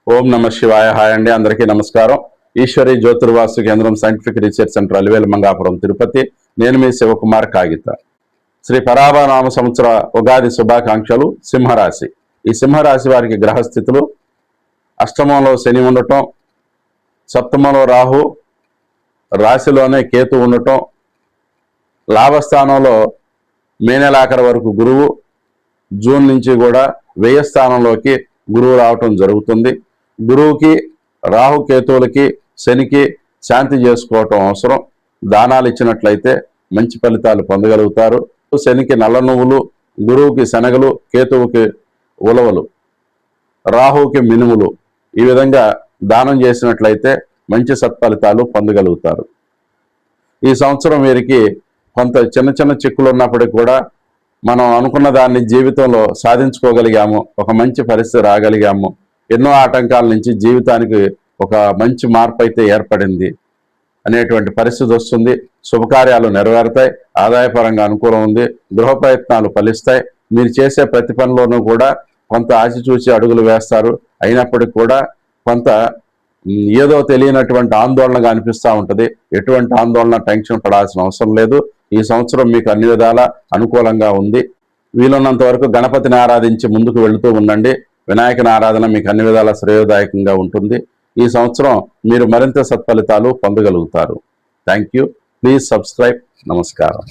ఓం నమ శివాయ. హాయ్ అండి, అందరికీ నమస్కారం. ఈశ్వరి జ్యోతిర్వాస్తు కేంద్రం scientific research centre Alivelu Mangapuram Tirupati. నేను మీ శివకుమార్ కాగిత. శ్రీ పరాభనామ సంవత్సర ఉగాది శుభాకాంక్షలు. సింహరాశి. ఈ సింహరాశి వారికి గ్రహస్థితులు: అష్టమంలో శని ఉండటం, సప్తమంలో రాహు, రాశిలోనే కేతు ఉండటం, లాభస్థానంలో మే నెలాఖరు వరకు గురువు, జూన్ నుంచి కూడా వ్యయ స్థానంలోకి గురువు రావటం జరుగుతుంది. గురువుకి, రాహుకేతువులకి, శనికి శాంతి చేసుకోవటం అవసరం. దానాలు ఇచ్చినట్లయితే మంచి ఫలితాలు పొందగలుగుతారు. శనికి నల్ల నువ్వులు, గురువుకి శనగలు, కేతువుకి ఉలవలు, రాహువుకి మినుములు ఈ విధంగా దానం చేసినట్లయితే మంచి సత్ఫలితాలు పొందగలుగుతారు. ఈ సంవత్సరం వీరికి కొంత చిన్న చిన్న చిక్కులు ఉన్నప్పటికీ కూడా మనం అనుకున్న దాన్ని జీవితంలో సాధించుకోగలిగాము, ఒక మంచి పరిస్థితి రాగలిగాము. ఎన్నో ఆటంకాల నుంచి జీవితానికి ఒక మంచి మార్పు అయితే ఏర్పడింది అనేటువంటి పరిస్థితి వస్తుంది. శుభకార్యాలు నెరవేరుతాయి, ఆదాయపరంగా అనుకూలం ఉంది, గృహ ప్రయత్నాలు ఫలిస్తాయి. మీరు చేసే ప్రతి పనిలోనూ కూడా కొంత ఆచిచూచి అడుగులు వేస్తారు. అయినప్పటికీ కూడా కొంత ఏదో తెలియనటువంటి ఆందోళనగా అనిపిస్తూ ఉంటుంది. ఎటువంటి ఆందోళన, టెన్షన్ పడాల్సిన అవసరం లేదు. ఈ సంవత్సరం మీకు అన్ని విధాలా అనుకూలంగా ఉంది. వీలున్నంత వరకు గణపతిని ఆరాధించి ముందుకు వెళుతూ ఉండండి. వినాయకుని ఆరాధన మీకు అన్ని విధాలా శ్రేయోదాయకంగా ఉంటుంది. ఈ సంవత్సరం మీరు మరింత సత్ఫలితాలు పొందగలుగుతారు. Thank you. Please subscribe. నమస్కారం.